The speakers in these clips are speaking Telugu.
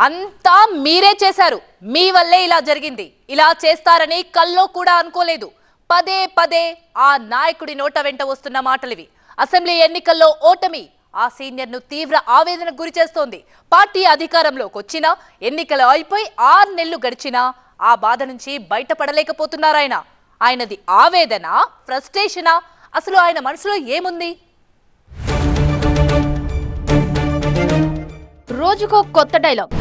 అంతా మీరే చేశారు, మీ వల్లే ఇలా జరిగింది, ఇలా చేస్తారని కల్లో కూడా అనుకోలేదు. పదే పదే ఆ నాయకుడి నోట వెంట వస్తున్న మాటలివి. అసెంబ్లీ ఎన్నికల్లో ఓటమి ఆ సీనియర్ ను తీవ్ర ఆవేదనకు గురి చేస్తోంది. పార్టీ అధికారంలోకి వచ్చినా, ఎన్నికలు అయిపోయి 6 నెలలు గడిచినా ఆ బాధ నుంచి బయటపడలేకపోతున్నారాయన. ఆయనది ఆవేదన, ఫ్రస్ట్రేషనా? అసలు ఆయన మనసులో ఏముంది? రోజుకో కొత్త డైలాగ్,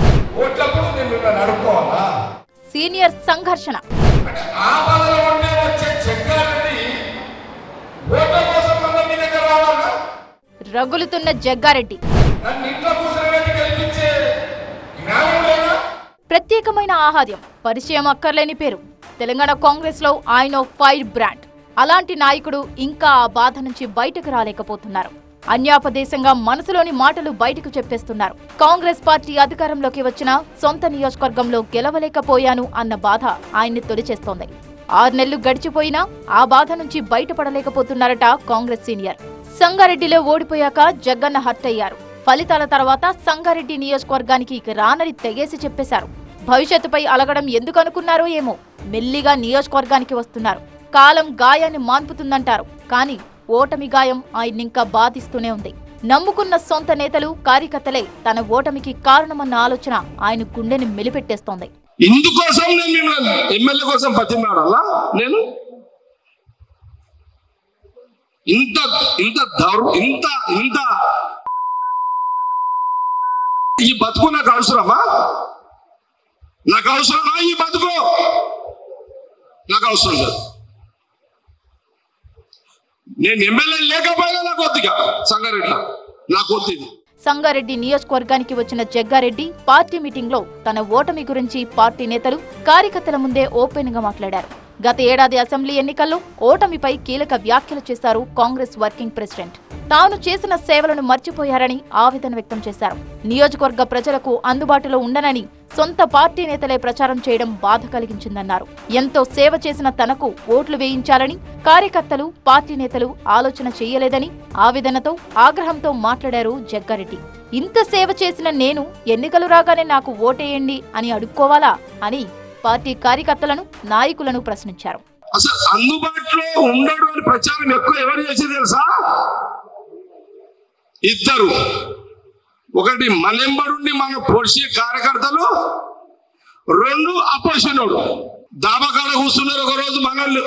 సీనియర్ సంఘర్షణ, రగులుతున్న జగ్గారెడ్డి, ప్రత్యేకమైన ఆహార్యం, పరిచయం అక్కర్లేని పేరు. తెలంగాణ కాంగ్రెస్ లో ఆయన ఫైర్ బ్రాండ్. అలాంటి నాయకుడు ఇంకా ఆ బాధ నుంచి బయటకు రాలేకపోతున్నారు. అన్యాపదేశంగా మనసులోని మాటలు బయటకు చెప్పేస్తున్నారు. కాంగ్రెస్ పార్టీ అధికారంలోకి వచ్చిన సొంత నియోజకవర్గంలో గెలవలేకపోయాను అన్న బాధ ఆయన్ని తొలిచేస్తోంది. 6 నెలలు గడిచిపోయినా ఆ బాధ నుంచి బయటపడలేకపోతున్నారట కాంగ్రెస్ సీనియర్. సంగారెడ్డిలో ఓడిపోయాక జగ్గన్న హర్ట్ అయ్యారు. ఫలితాల తర్వాత సంగారెడ్డి నియోజకవర్గానికి ఇక రానని తెగేసి చెప్పేశారు. భవిష్యత్తుపై అలగడం ఎందుకు అనుకున్నారో ఏమో, మెల్లిగా నియోజకవర్గానికి వస్తున్నారు. కాలం గాయాన్ని మాన్పుతుందంటారు, కానీ ఓటమి గాయం ఆయన్నింకా బాధిస్తూనే ఉంది. నమ్ముకున్న సొంత నేతలు, కార్యకర్తలే తన ఓటమికి కారణమన్న ఆలోచన ఆయన గుండెని మెలిపెట్టేస్తోంది. ఇందుకోసం నేను మిమ్మల్ని ఎమ్మెల్యే కోసం బతిమాడాలా? నేను ఇంత ఇంత ఇంత ఇంత ఈ బతుకు నాకు అవసరమా? నాకు అవసరమా ఈ బతుకు? నాకు అవసరం లేదు. నేను ఎమ్మెల్యే లేకపోయినా నాకు వద్దుగా సంగారెడ్డి, నాకు వద్దు. సంగారెడ్డి నియోజకవర్గానికి వచ్చిన జగ్గారెడ్డి పార్టీ మీటింగ్ లో తన ఓటమి గురించి పార్టీ నేతలు, కార్యకర్తల ముందే ఓపెన్ గా మాట్లాడారు. గత ఏడాది అసెంబ్లీ ఎన్నికల్లో ఓటమిపై కీలక వ్యాఖ్యలు చేశారు కాంగ్రెస్ వర్కింగ్ ప్రెసిడెంట్. తాను చేసిన సేవలను మర్చిపోయారని ఆవేదన వ్యక్తం చేశారు. నియోజకవర్గ ప్రజలకు అందుబాటులో ఉండనని సొంత పార్టీ నేతలే ప్రచారం చేయడం బాధ కలిగించిందన్నారు. ఎంతో సేవ చేసిన తనకు ఓట్లు వేయించాలని కార్యకర్తలు, పార్టీ నేతలు ఆలోచన చేయలేదని ఆవేదనతో, ఆగ్రహంతో మాట్లాడారు జగ్గారెడ్డి. ఇంత సేవ చేసిన నేను ఎన్నికలు రాగానే నాకు ఓటేయండి అని అడుక్కోవాలా అని పార్టీ కార్యకర్తలను, నాయకులను ప్రశ్నించారు. అసలు అందుబాటులో ఉండడు అని ప్రచారం ఎక్కువ ఎవరు చేసేది తెలుసా? ఇద్దరు. ఒకటి మనెంబడుండి మన పొడిచే కార్యకర్తలు, 2 అపోజిషన్. దాబకాడ కూర్చున్నారు ఒక రోజు మనల్ని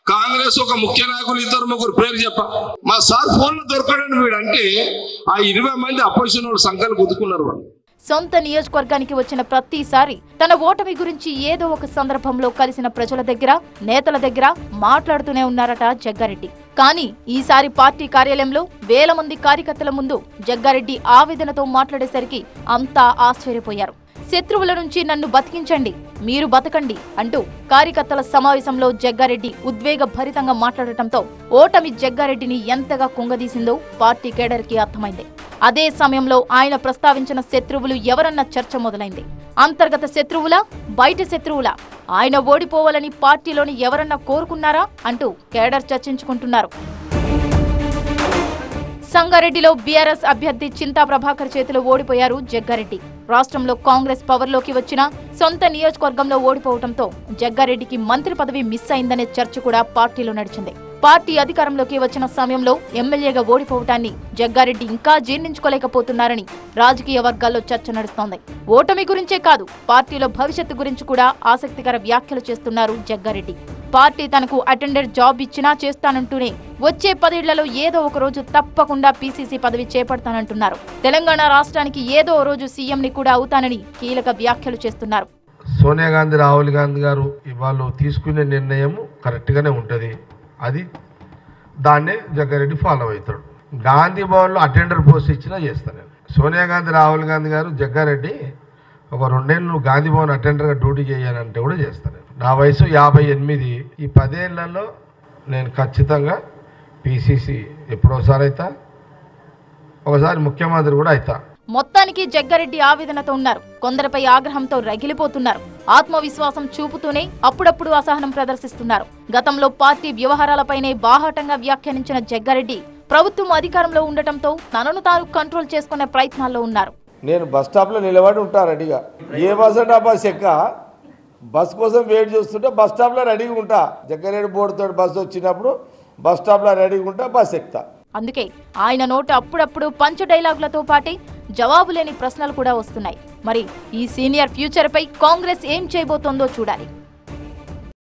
కాంగ్రెస్ ఒక ముఖ్య నాయకులు 2-3 పేరు చెప్ప, మా సార్ ఫోన్లో దొరకడండి వీడు అంటే ఆ 20 మంది అపోజిషన్ సంఖ్యలు గుద్దుకున్నారు. వాళ్ళు సొంత నియోజకవర్గానికి వచ్చిన ప్రతిసారి తన ఓటమి గురించి ఏదో ఒక సందర్భంలో కలిసిన ప్రజల దగ్గర, నేతల దగ్గర మాట్లాడుతూనే ఉన్నారట జగ్గారెడ్డి. కానీ ఈసారి పార్టీ కార్యాలయంలో వేల మంది కార్యకర్తల ముందు జగ్గారెడ్డి ఆవేదనతో మాట్లాడేసరికి అంతా ఆశ్చర్యపోయారు. శత్రువుల నుంచి నన్ను బతికించండి, మీరు బతకండి అంటూ కార్యకర్తల సమావేశంలో జగ్గారెడ్డి ఉద్వేగ భరితంగా మాట్లాడటంతో ఓటమి జగ్గారెడ్డిని ఎంతగా కుంగదీసిందో పార్టీ కేడర్ కి అర్థమైంది. అదే సమయంలో ఆయన ప్రస్తావించిన శత్రువులు ఎవరన్న చర్చ మొదలైంది. అంతర్గత శత్రువులా, బయట శత్రువులా? ఆయన ఓడిపోవాలని పార్టీలోని ఎవరన్నా కోరుకున్నారా అంటూ కేడర్ చర్చించుకుంటున్నారు. సంగారెడ్డిలో బీఆర్ఎస్ అభ్యర్థి చింతా ప్రభాకర్ చేతిలో ఓడిపోయారు జగ్గారెడ్డి. రాష్ట్రంలో కాంగ్రెస్ పవర్లోకి వచ్చిన సొంత నియోజకవర్గంలో ఓడిపోవడంతో జగ్గారెడ్డికి మంత్రి పదవి మిస్ అయిందనే చర్చ కూడా పార్టీలో నడిచింది. పార్టీ అధికారంలోకి వచ్చిన సమయంలో ఎమ్మెల్యేగా ఓడిపోవటాన్ని జగ్గారెడ్డి ఇంకా జీర్ణించుకోలేకపోతున్నారని రాజకీయ వర్గాల్లో చర్చ నడుస్తోంది. ఓటమి గురించే కాదు, పార్టీలో భవిష్యత్తు గురించి కూడా ఆసక్తికర వ్యాఖ్యలు చేస్తున్నారు జగ్గారెడ్డి. పార్టీ తనకు అటెండర్ జాబ్ ఇచ్చినా చేస్తానంటూనే వచ్చే 10 ఏళ్లలో ఏదో ఒక రోజు తప్పకుండా పీసీసీ పదవి చేపడతానంటున్నారు. తెలంగాణ రాష్ట్రానికి ఏదో రోజు సీఎంని కూడా అవుతానని కీలక వ్యాఖ్యలు చేస్తున్నారు. సోనియా గాంధీ, రాహుల్ గాంధీ గారు ఇవాళ తీసుకునే నిర్ణయం కరెక్ట్ గానే ఉంటది. అది దాన్నే జగ్గారెడ్డి ఫాలో అవుతాడు. గాంధీ భవన్లో అటెండర్ పోస్ట్ ఇచ్చినా చేస్తాను. సోనియా గాంధీ, రాహుల్ గాంధీ గారు జగ్గారెడ్డి ఒక 2 ఏళ్ళు గాంధీ భవన్ అటెండర్గా డ్యూటీ చేయాలంటే కూడా చేస్తాను. నా వయసు 58. ఈ 10 ఏళ్లలో నేను ఖచ్చితంగా పీసీసీ ఎప్పుడోసారి అవుతా, ఒకసారి ముఖ్యమంత్రి కూడా అవుతా. మొత్తానికి జగ్గారెడ్డి ఆవేదనతో ఉన్నారు. కొందరిపై ఆగ్రహంతో రగిలిపోతున్నారు. ఆత్మవిశ్వాసం చూపుతూనే అప్పుడప్పుడు అసహనం ప్రదర్శిస్తున్నారు. గతంలో పార్టీ వ్యవహారాలపైనే బాహాటంగా వ్యాఖ్యానించిన జగ్గారెడ్డి ప్రభుత్వం అధికారంలో ఉండటంతో తనను తాను కంట్రోల్ చేసుకునే ప్రయత్నాల్లో ఉన్నారు. నేను బస్ స్టాప్లో నిలబడి ఉంటాను రెడీగా. ఏ బస్ అంటే ఆ బస్ ఎక్క, బస్ కోసం వెయిట్ చేస్తుంటే బస్ స్టాప్లో రెడీగా ఉంటా. జగ్గారెడ్డి బోర్డుతో బస్సు వచ్చినప్పుడు బస్ స్టాప్లో రెడీగా ఉంటా, బస్ ఎక్కుతా. అందుకే ఆయన నోట అప్పుడప్పుడు పంచ డైలాగులతో పాటే జవాబు లేని ప్రశ్నలు కూడా వస్తున్నాయి. మరి ఈ సీనియర్ ఫ్యూచర్ పై కాంగ్రెస్ ఏం చేయబోతోందో చూడాలి.